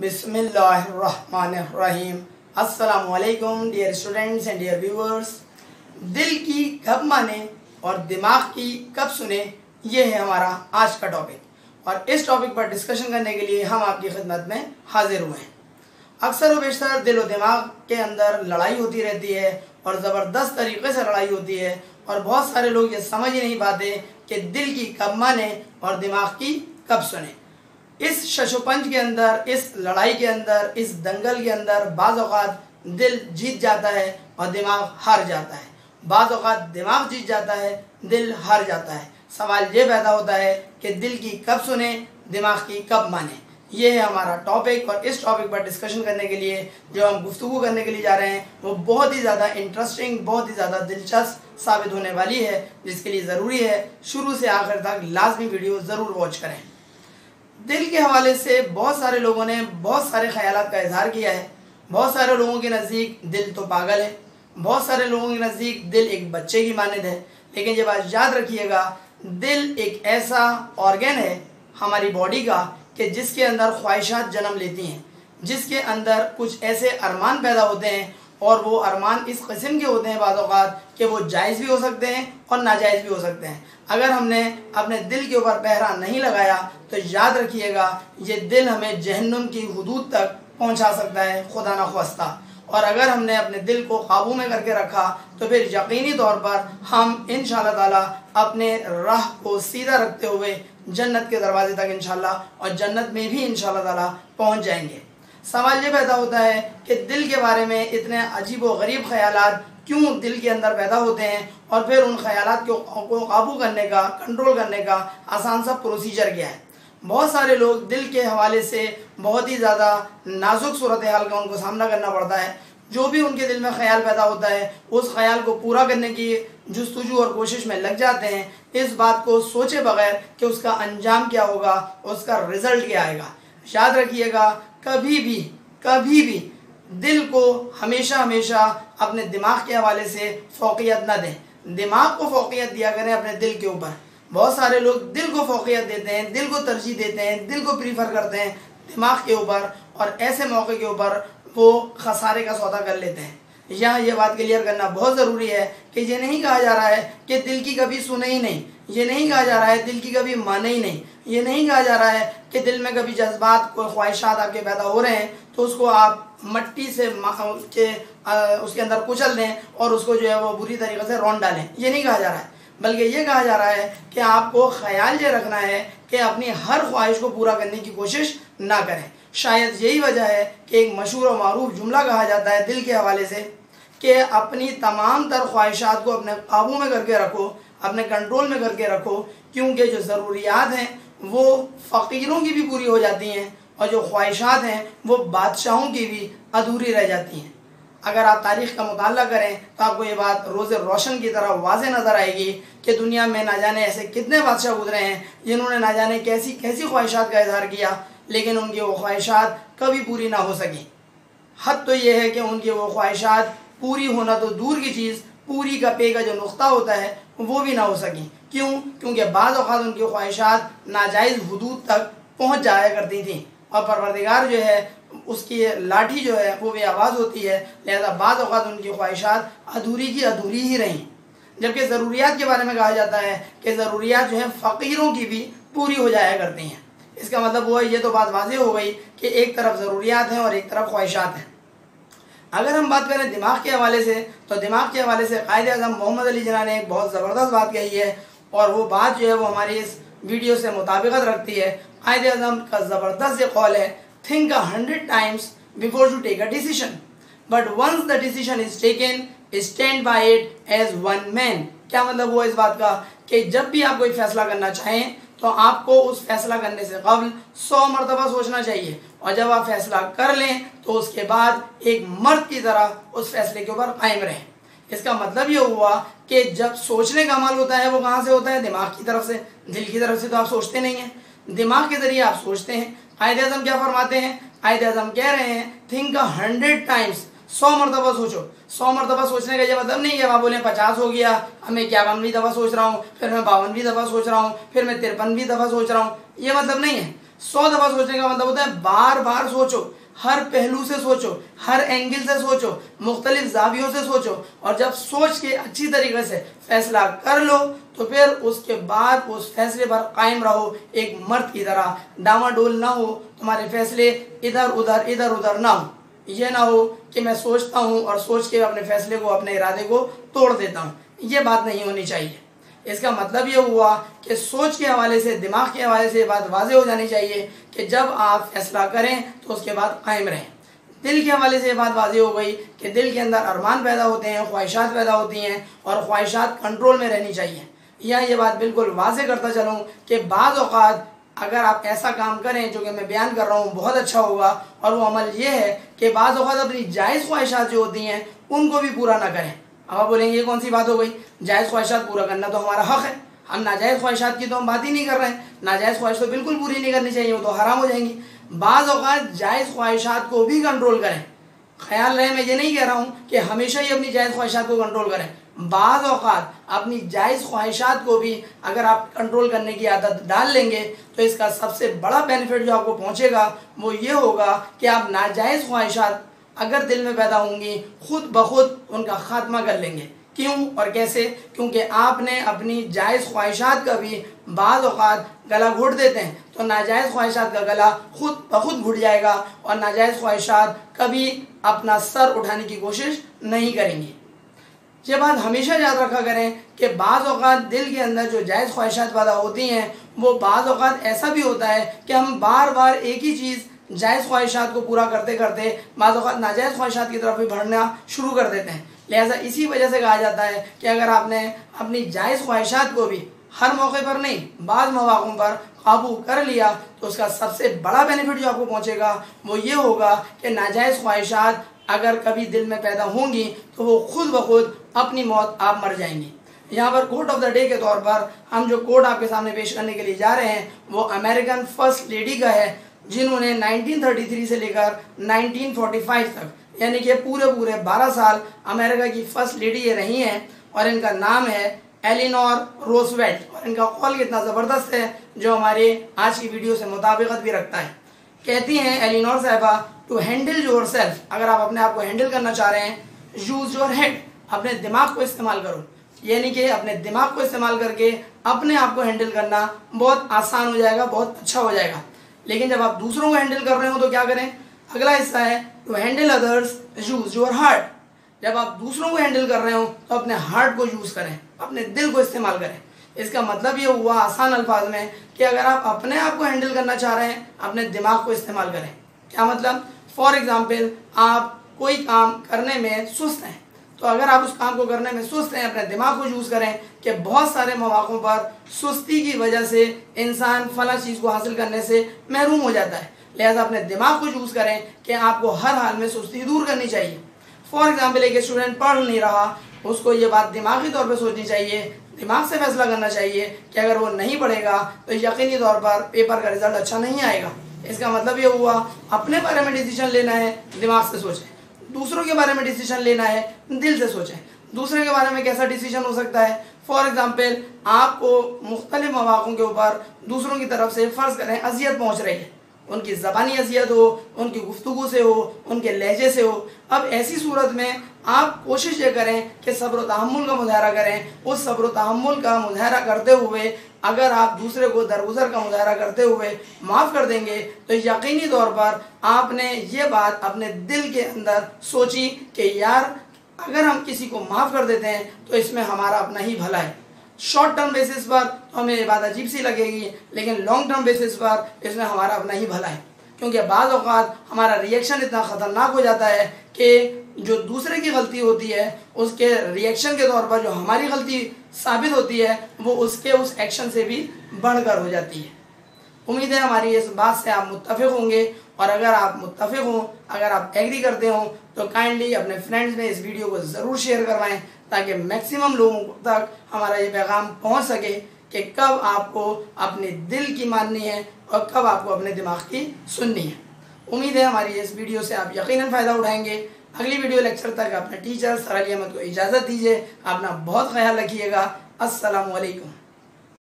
बिस्मिल्लाहिर्रहमानिर्रहीम। अस्सलामुअलैकुम dear students and dear viewers. दिल की कब माने और दिमाग की कब सुने, ये है हमारा आज का टॉपिक। और इस टॉपिक पर डिस्कशन करने के लिए हम आपकी खिदमत में हाजिर हुए हैं। अक्सर व बेशतर दिल और दिमाग के अंदर लड़ाई होती रहती है और ज़बरदस्त तरीके से लड़ाई होती है, और बहुत सारे लोग ये समझ ही नहीं पाते कि दिल की कब माने और दिमाग की कब सुने। इस शशोपंज के अंदर, इस लड़ाई के अंदर, इस दंगल के अंदर बाज़ औक़ात दिल जीत जाता है और दिमाग हार जाता है, बाज़ औक़ात दिमाग जीत जाता है, दिल हार जाता है। सवाल ये पैदा होता है कि दिल की कब सुने, दिमाग की कब माने। ये है हमारा टॉपिक, और इस टॉपिक पर डिस्कशन करने के लिए जो हम गुफ्तगू करने के लिए जा रहे हैं वो बहुत ही ज़्यादा इंटरेस्टिंग, बहुत ही ज़्यादा दिलचस्प साबित होने वाली है, जिसके लिए ज़रूरी है शुरू से आखिर तक लाजमी वीडियो ज़रूर वॉच करें। दिल के हवाले से बहुत सारे लोगों ने बहुत सारे ख्यालात का इजहार किया है। बहुत सारे लोगों के नज़दीक दिल तो पागल है, बहुत सारे लोगों के नज़दीक दिल एक बच्चे की मानद है। लेकिन ये बात याद रखिएगा, दिल एक ऐसा ऑर्गन है हमारी बॉडी का कि जिसके अंदर ख्वाहिशात जन्म लेती हैं, जिसके अंदर कुछ ऐसे अरमान पैदा होते हैं, और वो अरमान इस किस्म के होते हैं बाज़ औक़ात कि वो जायज़ भी हो सकते हैं और नाजायज़ भी हो सकते हैं। अगर हमने अपने दिल के ऊपर पहरा नहीं लगाया तो याद रखिएगा ये दिल हमें जहन्नुम की हुदूद तक पहुंचा सकता है, खुदा न ख्वास्ता। और अगर हमने अपने दिल को काबू में करके रखा तो फिर यकीनी तौर पर हम इंशाअल्लाह ताला अपने राह को सीधा रखते हुए जन्नत के दरवाजे तक इंशाअल्लाह, और जन्नत में भी इंशाअल्लाह ताला पहुँच जाएंगे। सवाल ये पैदा होता है कि दिल के बारे में इतने अजीब व गरीब ख्यालात क्यों दिल के अंदर पैदा होते हैं, और फिर उन ख्यालात को काबू करने का, कंट्रोल करने का आसान सा प्रोसीजर क्या है। बहुत सारे लोग दिल के हवाले से बहुत ही ज़्यादा नाजुक सूरत हाल का उनको सामना करना पड़ता है। जो भी उनके दिल में ख्याल पैदा होता है उस ख्याल को पूरा करने की जुस्तजू और कोशिश में लग जाते हैं, इस बात को सोचे बगैर कि उसका अंजाम क्या होगा, उसका रिज़ल्ट क्या आएगा। याद रखिएगा, कभी भी दिल को हमेशा अपने दिमाग के हवाले से फ़ौक़ियत न दें। दिमाग को फ़ौक़ियत दिया करें अपने दिल के ऊपर। बहुत सारे लोग दिल को फ़ौक़ियत देते हैं, दिल को तरजीह देते हैं, दिल को प्रीफर करते हैं दिमाग के ऊपर, और ऐसे मौके के ऊपर वो खसारे का सौदा कर लेते हैं। यहाँ ये बात क्लियर करना बहुत ज़रूरी है कि ये नहीं कहा जा रहा है कि दिल की कभी सुने ही नहीं, ये नहीं कहा जा रहा है दिल की कभी माने ही नहीं, ये नहीं कहा जा रहा है कि दिल में कभी जज्बात को ख्वाहिशात आपके पैदा हो रहे हैं तो उसको आप मट्टी से उसके अंदर कुचल दें और उसको जो है वो बुरी तरीके से रौंद डालें। ये नहीं कहा जा रहा है, बल्कि ये कहा जा रहा है कि आपको ख्याल ये रखना है कि अपनी हर ख्वाहिश को पूरा करने की कोशिश ना करें। शायद यही वजह है कि एक मशहूर और मारूफ जुमला कहा जाता है दिल के हवाले से कि अपनी तमाम तर ख्वाहिशात को अपने काबू में करके रखो, अपने कंट्रोल में करके रखो, क्योंकि जो ज़रूरियात हैं वो फ़कीरों की भी पूरी हो जाती हैं, और जो ख्वाहिशात हैं वो बादशाहों की भी अधूरी रह जाती हैं। अगर आप तारीख़ का मुताला करें तो आपको ये बात रोज़े रोशन की तरह वाज़े नज़र आएगी कि दुनिया में ना जाने ऐसे कितने बादशाह गुजरे हैं जिन्होंने ना जाने कैसी कैसी ख्वाहिशात का इजहार किया, लेकिन उनकी वो ख्वाहिशात कभी पूरी ना हो सकी। हद तो ये है कि उनकी वो ख्वाहिशात पूरी होना तो दूर की चीज़, पूरी का पे का जो नुक्ता होता है वो भी ना हो सकी। क्यों? क्योंकि बाज़ औक़ात उनकी ख्वाहिशात नाजायज़ हुदूद तक पहुँच जाया करती थी, और परवरदिगार जो है उसकी लाठी जो है वो भी आवाज़ होती है, लिहाजा बाज़ औक़ात उनकी ख्वाहिशात अधूरी की अधूरी ही रहीं। जबकि ज़रूरियात के बारे में कहा जाता है कि ज़रूरियात जो हैं फ़कीरों की भी पूरी हो जाया करती हैं। इसका मतलब वो ये तो बात वाज़ेह हो गई कि एक तरफ ज़रूरियात हैं और एक तरफ ख्वाहिशात हैं। अगर हम बात करें दिमाग के हवाले से, तो दिमाग के हवाले से क़ायद-ए-आज़म मोहम्मद अली जिन्ना ने एक बहुत ज़बरदस्त बात कही है, और वो बात जो है वो हमारी इस वीडियो से मुताबिकत रखती है। क़ायद-ए-आज़म का ज़बरदस्त ये कौल है, think 100 times before you take a decision, but once the decision is taken, stand by it as one man। क्या मतलब हुआ इस बात का कि जब भी आप कोई फैसला करना चाहें तो आपको उस फैसला करने से कबल 100 मरतबा सोचना चाहिए, और जब आप फैसला कर लें तो उसके बाद एक मर्द की तरह उस फैसले के ऊपर कायम रहें। इसका मतलब ये हुआ कि जब सोचने का अमल होता है वो कहाँ से होता है? दिमाग की तरफ से। दिल की तरफ से तो आप सोचते नहीं हैं, दिमाग के ज़रिए आप सोचते हैं। क़ायद-ए-आज़म क्या फरमाते हैं? क़ायद-ए-आज़म कह रहे हैं थिंक 100 times, 100 मरतबा सोचो। 100 मरतबा सोचने का ये मतलब नहीं है आप बोलें 50 हो गया, अब मैं 51वीं दफ़ा सोच रहा हूँ, फिर मैं 52वीं दफ़ा सोच रहा हूँ, फिर मैं 53वीं दफ़ा सोच रहा हूँ, ये मतलब नहीं है। 100 दफ़ा सोचने का मतलब होता है बार बार सोचो, हर पहलू से सोचो, हर एंगल से सोचो, मुख्तलिफ जावियों से सोचो, और जब सोच के अच्छी तरीके से फैसला कर लो तो फिर उसके बाद उस फैसले पर कायम रहो, एक मर्द की तरह डामाडोल ना हो, तुम्हारे फैसले इधर उधर ना हो। ये ना हो कि मैं सोचता हूँ और सोच के अपने फैसले को, अपने इरादे को तोड़ देता हूँ, ये बात नहीं होनी चाहिए। इसका मतलब ये हुआ कि सोच के हवाले से, दिमाग के हवाले से ये बात वाज़ेह हो जानी चाहिए कि जब आप फैसला करें तो उसके बाद कायम रहें। दिल के हवाले से ये बात वाज़ेह हो गई कि दिल के अंदर अरमान पैदा होते हैं, ख्वाहिशात पैदा होती हैं, और ख्वाहिशात कंट्रोल में रहनी चाहिए। या ये बात बिल्कुल वाज़ेह करता चलूँ कि बाज़ औक़ात अगर आप ऐसा काम करें जो कि मैं बयान कर रहा हूँ बहुत अच्छा होगा, और वो अमल ये है कि बाज़ औक़ात अपनी जायज़ ख्वाहिशात जो होती हैं उनको भी पूरा ना करें। अब आप बोलेंगे ये कौन सी बात हो गई, जायज़ ख्वाहिशात पूरा करना तो हमारा हक़ है, हम नाजायज़ ख्वाहिशात की तो हम बात ही नहीं कर रहे हैं। नाजायज़ ख्वाहिश तो बिल्कुल पूरी नहीं करनी चाहिए, वो तो हराम हो जाएंगी। बाज़ औक़ात जायज़ ख्वाहिशात को भी कंट्रोल करें। ख्याल रहे, मैं ये नहीं कह रहा हूँ कि हमेशा ही अपनी जायज़ ख्वाहिशात को कंट्रोल करें। बाज़ औक़ात अपनी जायज़ ख्वाहिशात को भी अगर आप कंट्रोल करने की आदत डाल लेंगे तो इसका सबसे बड़ा बेनिफिट जो आपको पहुँचेगा वो ये होगा कि आप नाजायज़ ख्वाहिशात अगर दिल में पैदा होंगी खुद ब खुद उनका ख़ात्मा कर लेंगे। क्यों और कैसे? क्योंकि आपने अपनी जायज़ ख्वाहिशात का भी बाज़ औक़ात गला घोट देते हैं, तो नाजायज़ ख्वाहिशात का गला खुद ब खुद घुट जाएगा और नाजायज़ ख्वाहिशात कभी अपना सर उठाने की कोशिश नहीं करेंगी। ये बात हमेशा याद रखा करें कि बाज़ औक़ात दिल के अंदर जो जायज़ ख्वाहिशात पैदा होती हैं वो बाज़ औक़ात ऐसा भी होता है कि हम बार बार एक ही चीज़ जायज़ ख्वाहिशात को पूरा करते करते बाज़ औक़ात नाजायज़ ख्वाहिशात की तरफ भी बढ़ना शुरू कर देते हैं। लिहाजा इसी वजह से कहा जाता है कि अगर आपने अपनी जायज़ ख्वाहिशात को भी हर मौके पर नहीं, बाज़ मौक़ों पर काबू कर लिया तो उसका सबसे बड़ा बेनिफिट जो आपको पहुँचेगा वो ये होगा कि नाजायज़ ख्वाहिशात अगर कभी दिल में पैदा होंगी तो वो खुद ब खुद अपनी मौत आप मर जाएंगी। यहाँ पर कोट ऑफ द डे के तौर पर हम जो कोट आपके सामने पेश करने के लिए जा रहे हैं वो अमेरिकन फर्स्ट लेडी का है, जिन्होंने 1933 से लेकर 1945 तक यानी कि पूरे 12 साल अमेरिका की फर्स्ट लेडी ये रही हैं, और इनका नाम है एलिनोर रूज़वेल्ट। और इनका कौल कितना ज़बरदस्त है जो हमारे आज की वीडियो से मुताबिकत भी रखता है। कहती हैं एलिनोर साहिबा, टू हैंडल योर सेल्फ, अगर आप अपने आप को हैंडल करना चाह रहे हैं, यूज़ योर हेड, अपने दिमाग को इस्तेमाल करो। यानी कि अपने दिमाग को इस्तेमाल करके अपने आप को हैंडल करना बहुत आसान हो जाएगा, बहुत अच्छा हो जाएगा। लेकिन जब आप दूसरों को हैंडल कर रहे हो तो क्या करें? अगला हिस्सा है to handle others use your heart. जब आप दूसरों को हैंडल कर रहे हो तो अपने हार्ट को यूज़ करें, अपने दिल को इस्तेमाल करें। इसका मतलब ये हुआ आसान अल्फाज में कि अगर आप अपने आप को हैंडल करना चाह रहे हैं अपने दिमाग को इस्तेमाल करें। क्या मतलब? फॉर एग्ज़ाम्पल, आप कोई काम करने में सुस्त हैं, तो अगर आप उस काम को करने में सुस्त हैं अपने दिमाग को यूज़ करें कि बहुत सारे मौक़ों पर सुस्ती की वजह से इंसान फला चीज़ को हासिल करने से महरूम हो जाता है। लिहाजा अपने दिमाग को यूज़ करें कि आपको हर हाल में सुस्ती दूर करनी चाहिए। फॉर एग्ज़ाम्पल, एक स्टूडेंट पढ़ नहीं रहा, उसको ये बात दिमागी तौर पर सोचनी चाहिए, दिमाग से फैसला करना चाहिए कि अगर वो नहीं पढ़ेगा तो यकीनी तौर पर पेपर का रिजल्ट अच्छा नहीं आएगा। इसका मतलब ये हुआ अपने बारे में डिसीजन लेना है दिमाग से सोचें, दूसरों के बारे में डिसीजन लेना है दिल से सोचें। दूसरे के बारे में कैसा डिसीजन हो सकता है? फॉर एग्ज़ाम्पल, आपको मुख्तलिफ मौक़ों के ऊपर दूसरों की तरफ से फ़र्ज़ करें अजियत पहुँच रही है, उनकी ज़बानी अजियत हो, उनकी गुफ्तगू से हो, उनके लहजे से हो। अब ऐसी सूरत में आप कोशिश ये करें कि सब्र तहम्मुल का मुज़ाहरा करें। उस सब्र तहम्मुल का मुज़ाहरा करते हुए अगर आप दूसरे को दरगुजर का मुज़ाहरा करते हुए माफ़ कर देंगे तो यकीनी तौर पर आपने ये बात अपने दिल के अंदर सोची कि यार अगर हम किसी को माफ़ कर देते हैं तो इसमें हमारा अपना ही भला है। शॉर्ट टर्म बेसिस पर तो हमें ये बात अजीब सी लगेगी, लेकिन लॉन्ग टर्म बेसिस पर इसमें हमारा अपना ही भला है। क्योंकि बाज़ औक़ात हमारा रिएक्शन इतना ख़तरनाक हो जाता है कि जो दूसरे की गलती होती है उसके रिएक्शन के तौर पर जो हमारी गलती साबित होती है वो उसके उस एक्शन से भी बढ़कर हो जाती है। उम्मीद है हमारी इस बात से आप मुत्तफ़िक़ होंगे, और अगर आप मुत्तफ़िक़ हों, अगर आप एग्री करते हों तो काइंडली अपने फ्रेंड्स में इस वीडियो को ज़रूर शेयर करवाएं ताकि मैक्सिमम लोगों तक हमारा ये पैगाम पहुंच सके कि कब आपको अपने दिल की माननी है और कब आपको अपने दिमाग की सुननी है। उम्मीद है हमारी इस वीडियो से आप यकीनन फ़ायदा उठाएंगे। अगली वीडियो लेक्चर तक अपने टीचर सर अली अहमद को इजाज़त दीजिए। अपना बहुत ख्याल रखिएगा। अस्सलामु अलैकुम।